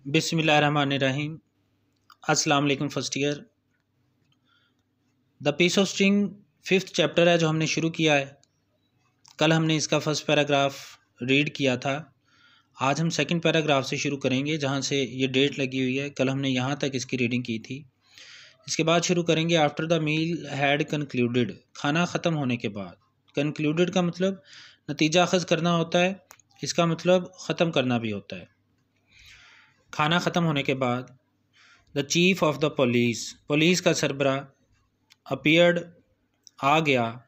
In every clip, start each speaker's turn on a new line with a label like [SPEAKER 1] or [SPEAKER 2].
[SPEAKER 1] बिस्मिल्लाहिर्रहमानिर्रहीम। अस्सलाम वालेकुम first year. The piece of string 5th chapter है जो हमने शुरू किया है। कल हमने इसका फर्स्ट पैराग्राफ रीड किया था। आज हम सेकंड पैराग्राफ से शुरू करेंगे जहाँ से ये डेट लगी हुई है। कल हमने यहाँ तक इसकी रीडिंग की थी। इसके बाद शुरू करेंगे after the meal had concluded, खाना ख़त्म होने के बाद। कंक्लूडेड का मतलब नतीजा अखज़ करना होता है, इसका मतलब ख़त्म करना भी होता है। खाना ख़त्म होने के बाद the chief of the police, police का सरबरा, अपीयर्ड आ गया,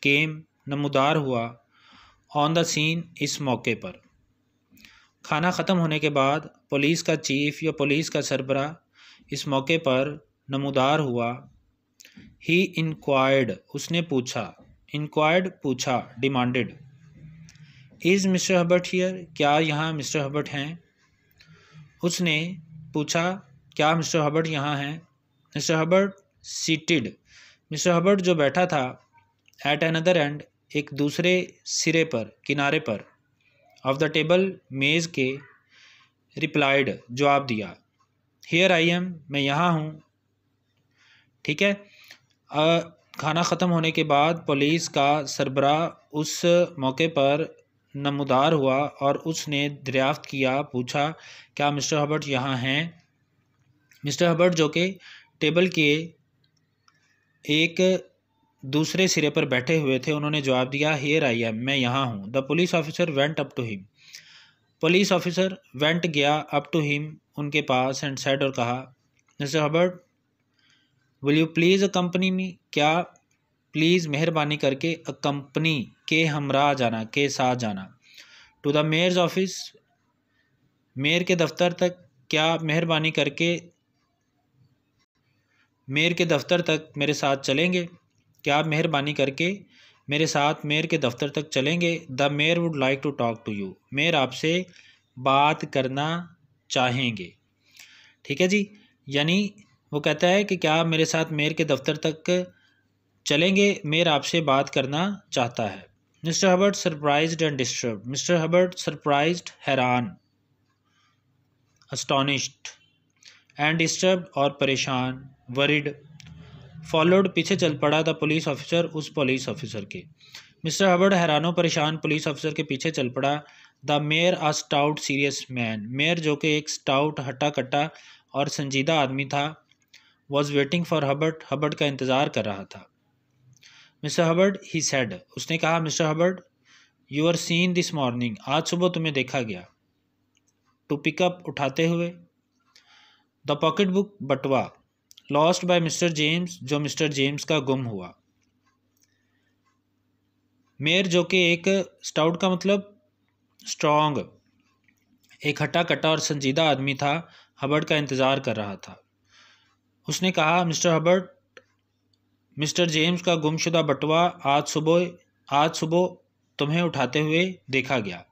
[SPEAKER 1] केम नमूदार हुआ, ऑन द सीन इस मौके पर। खाना ख़त्म होने के बाद पुलिस का चीफ या पुलिस का सरबरा इस मौके पर नमूदार हुआ। ही इंक्वायर्ड, उसने पूछा, इंक्वायर्ड पूछा, demanded. Is mister Hubert here, क्या यहाँ मिस्टर हबर्ट हैं। उसने पूछा, क्या मिस्टर हबर्ट यहाँ हैं। Mister Hubert seated, mister Hubert जो बैठा था, एट अनदर एंड, एक दूसरे सिरे पर, किनारे पर, ऑफ द टेबल, मेज़ के, रिप्लाइड, जवाब दिया, हियर आई एम, मैं यहाँ हूँ। ठीक है। खाना ख़त्म होने के बाद पुलिस का सरबरा उस मौके पर नमूदार हुआ और उसने दरियाफ्त किया, पूछा, क्या मिस्टर हबर्ट यहाँ हैं। मिस्टर हबर्ट जो कि टेबल के एक दूसरे सिरे पर बैठे हुए थे, उन्होंने जवाब दिया, हियर आई एम, मैं यहाँ हूँ। The police officer went up to him, police officer went गया, अप टू हिम, उनके पास, एंड सेड, और कहा, mister Hubert will you please accompany me, क्या प्लीज़ मेहरबानी करके अकम्पनी के हमरा जाना, के साथ जाना, to the mayor's office, mayor के दफ्तर तक, क्या मेहरबानी करके मेयर के दफ्तर तक मेरे साथ चलेंगे, क्या मेहरबानी करके मेरे साथ मेयर के दफ्तर तक चलेंगे। The mayor would like to talk to you, mayor आपसे बात करना चाहेंगे। ठीक है जी, यानी वो कहता है कि क्या मेरे साथ मेयर के दफ्तर तक चलेंगे, मेयर आपसे बात करना चाहता है। Mister Hubert surprised and disturbed, mister Hubert surprised, हैरान, अस्टॉनिश्ड, एंड डिस्टर्ब्ड, और परेशान, वरिड, फॉलोड, पीछे चल पड़ा, द पुलिस ऑफिसर, उस पुलिस ऑफिसर के। मिस्टर हबर्ट हैरानो परेशान पुलिस ऑफिसर के पीछे चल पड़ा। The mayor a stout serious man, mayor जो कि एक स्टाउट हट्टा कट्टा और संजीदा आदमी था, was waiting for Hubert, Hubert का इंतज़ार कर रहा था। मिस्टर हबर्ट, ही सेड, उसने कहा, mister Hubert you are seen this morning, आज सुबह तुम्हें देखा गया। टू पिकअप, उठाते हुए। द पॉकेट बुक, बटवा, लॉस्ट बाय मिस्टर जेम्स, जो मिस्टर जेम्स का गुम हुआ। मेयर जो कि एक स्टाउट का मतलब स्ट्रॉन्ग, एक हट्टा कट्टा और संजीदा आदमी था, हबर्ट का इंतज़ार कर रहा था। उसने कहा, मिस्टर हबर्ट मिस्टर जेम्स का गुमशुदा बटवा आज सुबह तुम्हें उठाते हुए देखा गया।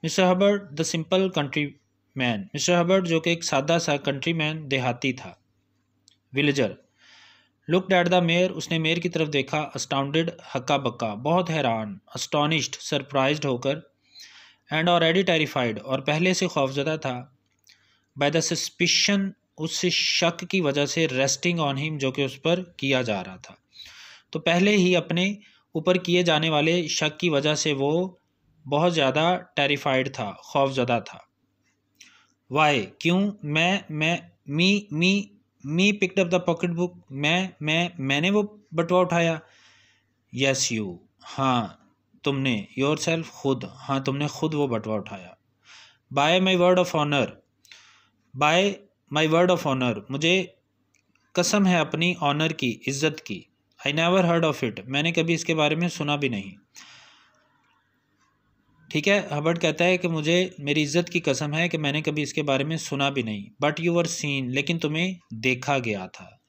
[SPEAKER 1] Mister Hubert the simple country man, mister Hubert जो कि एक सादा सा कंट्री मैन, देहाती था, villager. Looked at the mayor, उसने मेयर की तरफ देखा, अस्टाउंडेड, हक्का बक्का, बहुत हैरान, अस्टॉनिश्ड, सरप्राइज्ड होकर, एंड ऑलरेडी टेरिफाइड, और पहले से खौफजदा था, बाय द सस्पिशन, उस शक की वजह से, रेस्टिंग ऑन हिम, जो कि उस पर किया जा रहा था। तो पहले ही अपने ऊपर किए जाने वाले शक की वजह से वो बहुत ज़्यादा टेरिफाइड था, खौफजदा था। वाई, क्यों। Me picked up the pocket book, मैंने वो बटवा उठाया। यस यू, हाँ तुमने, योर सेल्फ, खुद, हाँ तुमने खुद वो बटवा उठाया। By my word of honour, by my word of honour, मुझे कसम है अपनी ऑनर की, इज़्ज़त की। I never heard of it, मैंने कभी इसके बारे में सुना भी नहीं। ठीक है, हबर्ट कहता है कि मुझे मेरी इज़्ज़त की कसम है कि मैंने कभी इसके बारे में सुना भी नहीं। बट यू वर सीन, लेकिन तुम्हें देखा गया था,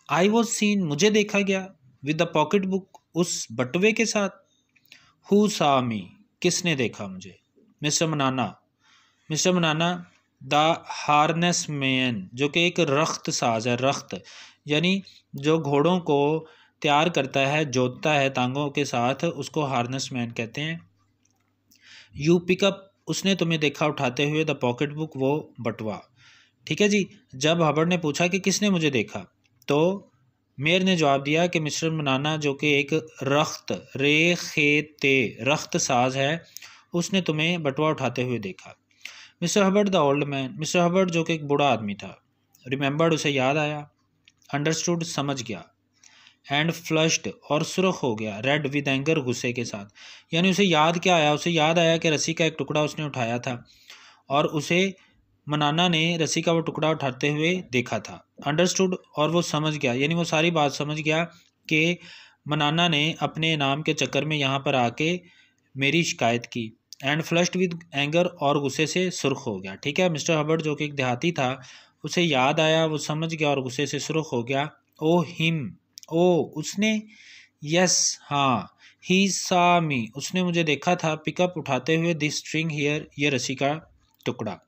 [SPEAKER 1] आई वॉज सीन, मुझे देखा गया, विद द पॉकेट बुक, उस बटवे के साथ। हु सा मी, किसने देखा मुझे। मिस्टर मनाना द हार्नेस मैन, जो कि एक रख्त साज है, रख्त यानी जो घोड़ों को तैयार करता है, जोतता है तांगों के साथ, उसको हार्नेस मैन कहते हैं। यू पिकअप उसने तुम्हें देखा उठाते हुए द पॉकेट बुक, वो बटुआ। ठीक है जी। जब हबर्ड ने पूछा कि किसने मुझे देखा, तो मेयर ने जवाब दिया कि मिस्टर मनाना, जो कि एक रख्त साज है, उसने तुम्हें बटुआ उठाते हुए देखा। Mister Hubbard the old man, mister Hubbard जो कि एक बूढ़ा आदमी था, रिमेंबर्ड उसे याद आया, अंडरस्टूड समझ गया, एंड फ्लश्ड और सुर्ख हो गया, रेड विद एंगर गुस्से के साथ। यानी उसे याद क्या आया? उसे याद आया कि रस्सी का एक टुकड़ा उसने उठाया था और उसे मनाना ने रस्सी का वो टुकड़ा उठाते हुए देखा था। अंडरस्टूड और वो समझ गया, यानी वो सारी बात समझ गया कि मनाना ने अपने इनाम के चक्कर में यहाँ पर आके मेरी शिकायत की। एंड फ्लश्ड विद एंगर और गुस्से से सुर्ख हो गया। ठीक है। मिस्टर हबर्ड जो कि एक देहाती था, उसे याद आया, वो समझ गया और गुस्से से सुर्ख हो गया। ओ हिम, ओ उसने, यस हाँ, ही सा मी, उसने मुझे देखा था, पिकअप उठाते हुए दिस स्ट्रिंग हियर, ये रस्सी का टुकड़ा।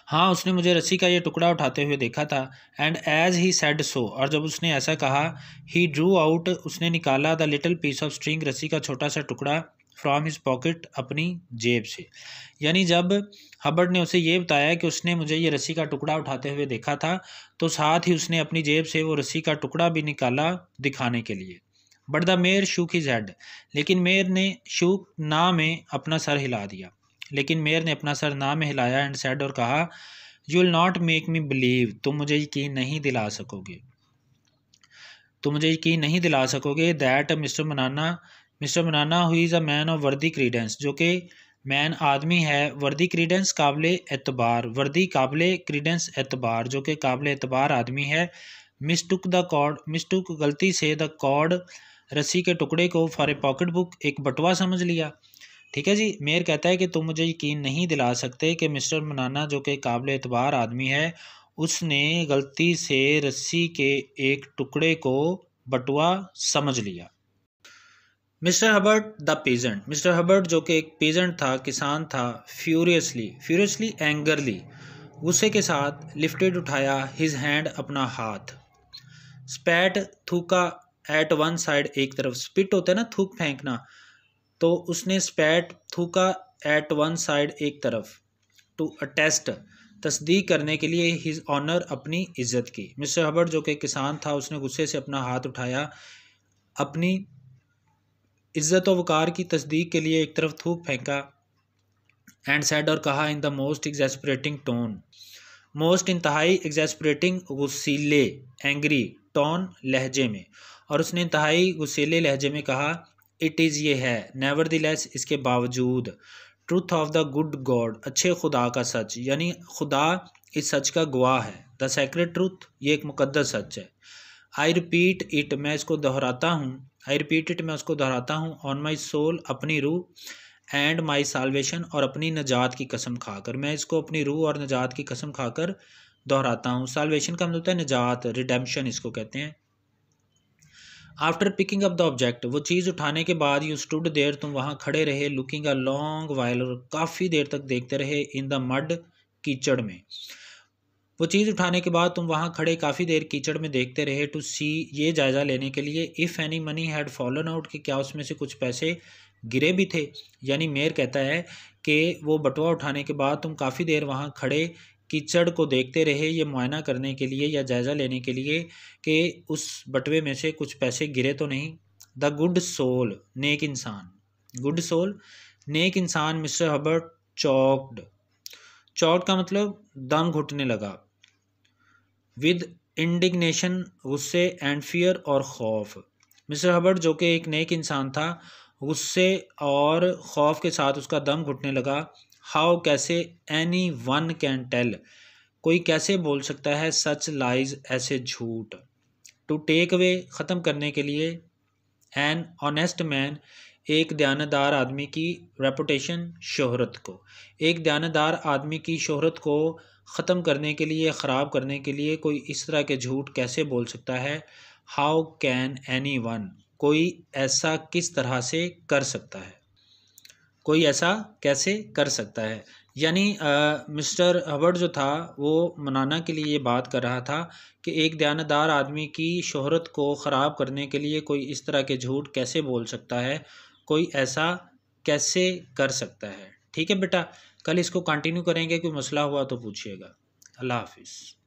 [SPEAKER 1] हाँ, उसने मुझे रस्सी का ये टुकड़ा उठाते हुए देखा था। And as he said so, और जब उसने ऐसा कहा, ही ड्रू आउट, उसने निकाला the little piece of string, रस्सी का छोटा सा टुकड़ा, फ्रॉम हिज पॉकेट, अपनी जेब से। यानी जब हबर्ड ने उसे ये बताया कि उसने मुझे ये रस्सी का टुकड़ा उठाते हुए देखा था, तो साथ ही उसने अपनी जेब से वो रस्सी का टुकड़ा भी निकाला दिखाने के लिए। But the mayor shook his head, लेकिन मेयर ने शूक ना में अपना सर हिला दिया, लेकिन मेयर ने अपना सर ना में हिलाया, एंड सेड और कहा, you will not make me believe, तुम मुझे यकीन नहीं दिला सकोगे, तुम मुझे यकीन नहीं दिला सकोगे, दैट मिस्टर मनाना who is a man of वर्दी क्रीडेंस, जो कि मैन आदमी है, वर्दी क्रीडेंस काबिले एतबार, वर्दी काबिले क्रीडेंस एतबार, जो कि काबिले एतबार आदमी है, मिस्टुक द कॉर्ड, मिस्टुक गलती से, द कॉर्ड रस्सी के टुकड़े को, फॉर ए पॉकेट बुक, एक बटुआ समझ लिया। ठीक है जी। मेयर कहता है कि तुम मुझे यकीन नहीं दिला सकते कि मिस्टर मनाना, जो कि काबिल एतबार आदमी है, उसने गलती से रस्सी के एक टुकड़े को बटुआ समझ लिया। Mister Hubbard the peasant, mister Hubbard जो कि एक पेजेंट था, किसान था, फ्यूरियसली एंगरली, गुस्से के साथ, लिफ्टेड उठाया, हिज हैंड अपना हाथ, स्पैट थूका, एट वन साइड एक तरफ, स्पिट होता है ना थूक फेंकना, तो उसने स्पैट थूका, एट वन साइड एक तरफ, टू अटेस्ट तस्दीक करने के लिए, हिज ऑनर अपनी इज्जत की। मिस्टर हबर्ड जो कि किसान था, उसने गुस्से से अपना हाथ उठाया, अपनी इज्जत व वक़ार की तस्दीक के लिए एक तरफ थूक फेंका, एंड सेड और कहा, in the most exasperating tone, most इंतहाई एग्जैस्परेटिंग गुस्सीले, एंग्री टोन लहजे में, और उसने इंतहाई गुस्सीले लहजे में कहा, इट इज़ ये है, नेवरदिलेस इसके बावजूद, truth of the good God, अच्छे खुदा का सच, यानी खुदा इस सच का गवाह है, द सेक्रेट ट्रूथ, ये एक मुकद्दस सच है, आई रिपीट इट, मैं इसको दोहराता हूँ, आई रिपीट इट, मैं उसको दोहराता हूँ, ऑन माई सोल, अपनी रूह, एंड माई साल्वेशन, और अपनी नजात की कसम खाकर, मैं इसको अपनी रूह और नजात की कसम खाकर दोहराता हूँ। साल्वेशन का मतलब होता है नजात, रिडेम्पशन इसको कहते हैं। After picking up the object, वो चीज़ उठाने के बाद, यू स्टूड देयर, तुम वहाँ खड़े रहे, लुकिंग अ लॉन्ग वाइल, और काफ़ी देर तक देखते रहे, इन द मड, कीचड़ में, वो चीज़ उठाने के बाद तुम वहाँ खड़े काफ़ी देर कीचड़ में देखते रहे, टू सी, ये जायज़ा लेने के लिए, if any money had fallen out, कि क्या उसमें से कुछ पैसे गिरे भी थे। यानी मेयर कहता है कि वो बटुआ उठाने के बाद तुम काफ़ी देर वहाँ खड़े कीचड़ को देखते रहे, ये मुआयना करने के लिए या जायज़ा लेने के लिए कि उस बटुए में से कुछ पैसे गिरे तो नहीं। द गुड सोल, नेक इंसान, गुड सोल नेक इंसान, मिस्टर हबर्ट चौक्ड, चौक का मतलब दम घुटने लगा, विद इंडिग्नेशन, गुस्से, एंड फियर और खौफ। मिस्टर हबर्ट जो कि एक नेक इंसान था, गुस्से और खौफ के साथ उसका दम घुटने लगा। हाउ, कैसे, एनी वन कैन टेल, कोई कैसे बोल सकता है, सच लाइज, ऐसे झूठ, टू टेक अवे, ख़त्म करने के लिए, एन ऑनेस्ट मैन, एक दयानतदार आदमी की, रेपुटेशन, शोहरत को, एक दयानतदार आदमी की शोहरत को ख़त्म करने के लिए, ख़राब करने के लिए कोई इस तरह के झूठ कैसे बोल सकता है। हाउ कैन एनी वन, कोई ऐसा किस तरह से कर सकता है, कोई ऐसा कैसे कर सकता है। यानी मिस्टर हबर्ट जो था वो मनाना के लिए ये बात कर रहा था कि एक दयानतदार आदमी की शोहरत को ख़राब करने के लिए कोई इस तरह के झूठ कैसे बोल सकता है, कोई ऐसा कैसे कर सकता है। ठीक है बेटा, कल इसको कंटिन्यू करेंगे, कोई मसला हुआ तो पूछिएगा। अल्लाह हाफिज़।